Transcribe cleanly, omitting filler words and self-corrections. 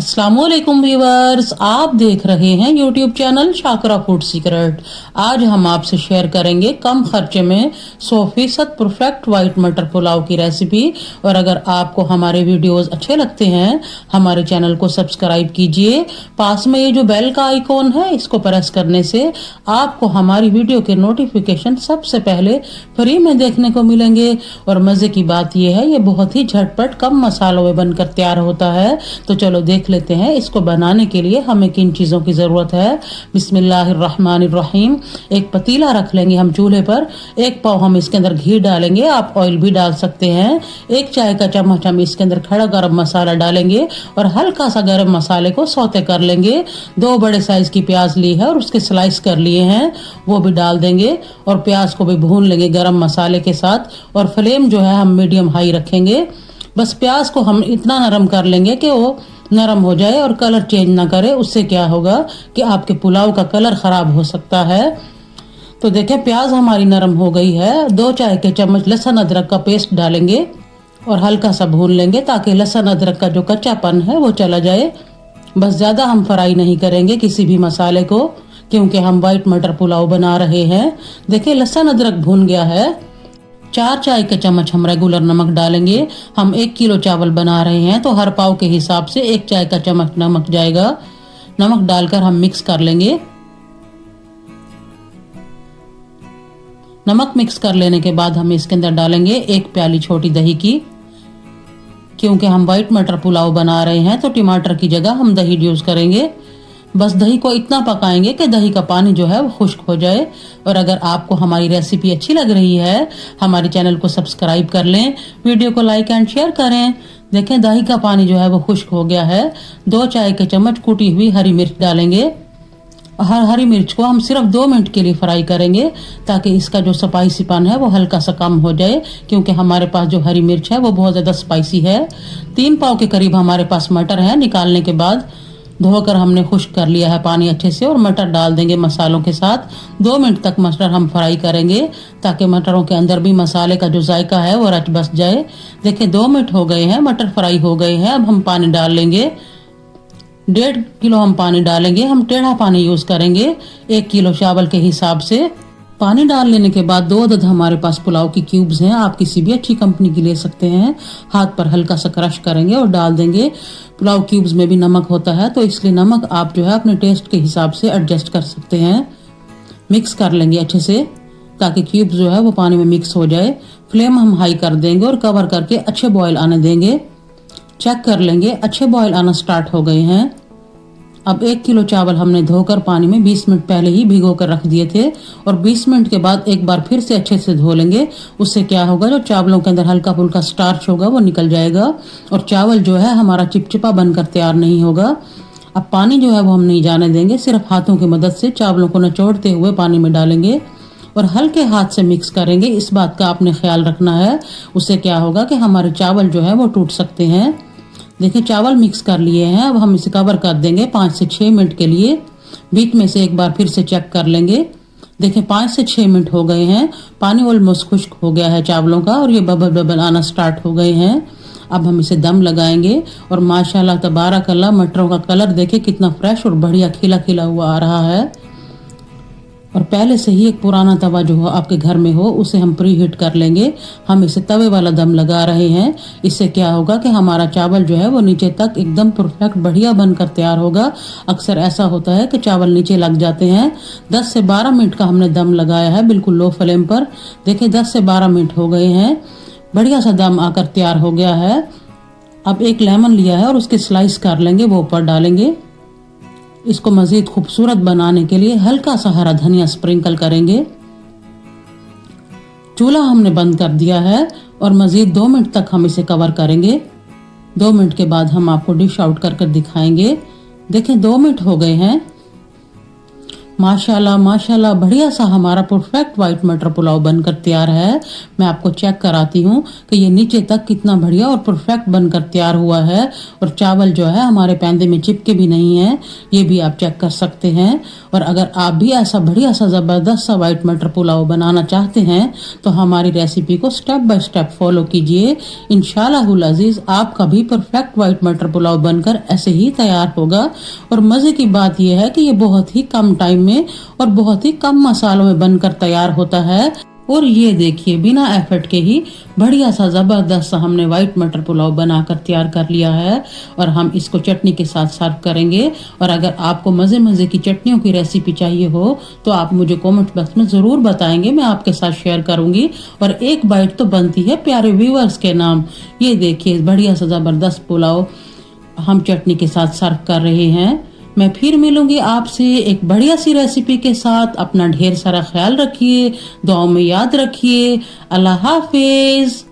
अस्सलामुअलैकुम व्यूअर्स, आप देख रहे हैं YouTube channel Shakra food secret. आज हम आपसे शेयर करेंगे कम खर्चे में 100% परफेक्ट वाइट मटर पुलाव की रेसिपी। और अगर आपको हमारे वीडियोस अच्छे लगते हैं, हमारे चैनल को सब्सक्राइब कीजिए। पास में ये जो बेल का आइकॉन है, इसको प्रेस करने से आपको हमारी वीडियो के नोटिफिकेशन सबसे पहले फ्री में देखने को मिलेंगे। और मजे की बात यह है, ये बहुत ही झटपट कम मसालों में बनकर तैयार होता है। तो चलो देख लेते हैं इसको बनाने के लिए हमें किन चीज़ों की ज़रूरत है। बिस्मिल्लाहिर्रहमानिर्रहीम। एक पतीला रख लेंगे हम चूल्हे पर। एक पाव हम इसके अंदर घी डालेंगे, आप ऑयल भी डाल सकते हैं। एक चाय का चम्मच हम इसके अंदर खड़ा गरम मसाला डालेंगे और हल्का सा गरम मसाले को सौते कर लेंगे। 2 बड़े साइज की प्याज ली है और उसके स्लाइस कर लिए हैं, वो भी डाल देंगे और प्याज को भी भून लेंगे गरम मसाले के साथ। और फ्लेम जो है हम मीडियम हाई रखेंगे। बस प्याज को हम इतना नरम कर लेंगे कि वो नरम हो जाए और कलर चेंज ना करे। उससे क्या होगा कि आपके पुलाव का कलर खराब हो सकता है। तो देखें प्याज हमारी नरम हो गई है। 2 चाय के चम्मच लहसुन अदरक का पेस्ट डालेंगे और हल्का सा भून लेंगे ताकि लहसुन अदरक का जो कच्चापन है वो चला जाए। बस ज़्यादा हम फ्राई नहीं करेंगे किसी भी मसाले को, क्योंकि हम वाइट मटर पुलाव बना रहे हैं। देखिए लहसुन अदरक भून गया है। 4 चाय के चम्मच हम रेगुलर नमक डालेंगे। हम 1 किलो चावल बना रहे हैं तो हर पाव के हिसाब से 1 चाय का चम्मच नमक जाएगा। नमक डालकर हम मिक्स कर लेंगे। नमक मिक्स कर लेने के बाद हम इसके अंदर डालेंगे 1 प्याली छोटी दही की। क्योंकि हम वाइट मटर पुलाव बना रहे हैं तो टमाटर की जगह हम दही यूज करेंगे। बस दही को इतना पकाएंगे कि दही का पानी जो है वो खुश्क हो जाए। और अगर आपको हमारी रेसिपी अच्छी लग रही है, हमारे चैनल को सब्सक्राइब कर लें, वीडियो को लाइक एंड शेयर करें। देखें दही का पानी जो है वो खुश्क हो गया है। 2 चाय के चम्मच कूटी हुई हरी मिर्च डालेंगे। हरी मिर्च को हम सिर्फ 2 मिनट के लिए फ्राई करेंगे ताकि इसका जो स्पाइसीपन है वो हल्का सा कम हो जाए, क्योंकि हमारे पास जो हरी मिर्च है वो बहुत ज़्यादा स्पाइसी है। 3 पाव के करीब हमारे पास मटर है। निकालने के बाद धोकर हमने खुश्क कर लिया है पानी अच्छे से, और मटर डाल देंगे मसालों के साथ। 2 मिनट तक मटर हम फ्राई करेंगे ताकि मटरों के अंदर भी मसाले का जो जायका है वो रच बस जाए। देखिए 2 मिनट हो गए हैं, मटर फ्राई हो गए हैं। अब हम पानी डाल लेंगे। 1.5 किलो हम पानी डालेंगे। हम टेढ़ा पानी यूज करेंगे 1 किलो चावल के हिसाब से। पानी डाल लेने के बाद 2 अदद हमारे पास पुलाव की क्यूब्स हैं। आप किसी भी अच्छी कंपनी की ले सकते हैं। हाथ पर हल्का सा क्रश करेंगे और डाल देंगे। पुलाव क्यूब्स में भी नमक होता है तो इसलिए नमक आप जो है अपने टेस्ट के हिसाब से एडजस्ट कर सकते हैं। मिक्स कर लेंगे अच्छे से ताकि क्यूब्स जो है वो पानी में मिक्स हो जाए। फ्लेम हम हाई कर देंगे और कवर करके अच्छे बॉयल आने देंगे। चेक कर लेंगे, अच्छे बॉयल आना स्टार्ट हो गए हैं। अब 1 किलो चावल हमने धोकर पानी में 20 मिनट पहले ही भिगो कर रख दिए थे, और 20 मिनट के बाद एक बार फिर से अच्छे से धो लेंगे। उससे क्या होगा, जो चावलों के अंदर हल्का फुल्का स्टार्च होगा वो निकल जाएगा और चावल जो है हमारा चिपचिपा बनकर तैयार नहीं होगा। अब पानी जो है वो हम नहीं जाने देंगे, सिर्फ हाथों की मदद से चावलों को निचोड़ते हुए पानी में डालेंगे और हल्के हाथ से मिक्स करेंगे। इस बात का आपने ख्याल रखना है, उससे क्या होगा कि हमारे चावल जो है वो टूट सकते हैं। देखिए चावल मिक्स कर लिए हैं। अब हम इसे कवर कर देंगे 5 से 6 मिनट के लिए। बीच में से एक बार फिर से चेक कर लेंगे। देखिए 5 से 6 मिनट हो गए हैं। पानी ऑलमोस्ट खुश्क हो गया है चावलों का और ये बबल बबल आना स्टार्ट हो गए हैं। अब हम इसे दम लगाएंगे और माशाल्लाह तबारक अल्लाह मटरों का कलर देखिए कितना फ्रेश और बढ़िया खिला खिला हुआ आ रहा है। और पहले से ही एक पुराना तवा जो हो आपके घर में हो उसे हम प्री हीट कर लेंगे। हम इसे तवे वाला दम लगा रहे हैं। इससे क्या होगा कि हमारा चावल जो है वो नीचे तक एकदम परफेक्ट बढ़िया बनकर तैयार होगा। अक्सर ऐसा होता है कि चावल नीचे लग जाते हैं। 10 से 12 मिनट का हमने दम लगाया है बिल्कुल लो फ्लेम पर। देखिए 10 से 12 मिनट हो गए हैं। बढ़िया सा दम आकर तैयार हो गया है। अब एक लेमन लिया है और उसके स्लाइस कर लेंगे, वो ऊपर डालेंगे। इसको मजीद खूबसूरत बनाने के लिए हल्का सा हरा धनिया स्प्रिंकल करेंगे। चूल्हा हमने बंद कर दिया है और मजीद 2 मिनट तक हम इसे कवर करेंगे। 2 मिनट के बाद हम आपको डिश आउट कर दिखाएंगे। देखें 2 मिनट हो गए हैं। माशाल्लाह माशाल्लाह बढ़िया सा हमारा परफेक्ट वाइट मटर पुलाव बनकर तैयार है। मैं आपको चेक कराती हूँ कि ये नीचे तक कितना बढ़िया और परफेक्ट बनकर तैयार हुआ है, और चावल जो है हमारे पैंदे में चिपके भी नहीं है, ये भी आप चेक कर सकते हैं। और अगर आप भी ऐसा बढ़िया सा ज़बरदस्त सा वाइट मटर पुलाव बनाना चाहते हैं तो हमारी रेसिपी को स्टेप बाय स्टेप फॉलो कीजिए। इंशाअल्लाहुल अजीज आपका भी परफेक्ट वाइट मटर पुलाव बनकर ऐसे ही तैयार होगा। और मज़े की बात यह है कि ये बहुत ही कम टाइम में और बहुत ही कम मसालों में बनकर तैयार होता है। और ये देखिए बिना एफर्ट के ही बढ़िया सा ज़बरदस्त सा हमने वाइट मटर पुलाव बनाकर तैयार कर लिया है, और हम इसको चटनी के साथ सर्व करेंगे। और अगर आपको मज़े मज़े की चटनियों की रेसिपी चाहिए हो तो आप मुझे कमेंट बॉक्स में ज़रूर बताएंगे, मैं आपके साथ शेयर करूंगी। और एक बाइट तो बनती है प्यारे व्यूअर्स के नाम। ये देखिए बढ़िया सा ज़बरदस्त पुलाव हम चटनी के साथ सर्व कर रहे हैं। मैं फिर मिलूंगी आपसे एक बढ़िया सी रेसिपी के साथ। अपना ढेर सारा ख्याल रखिए, दुआओं में याद रखिए। अल्लाह हाफिज।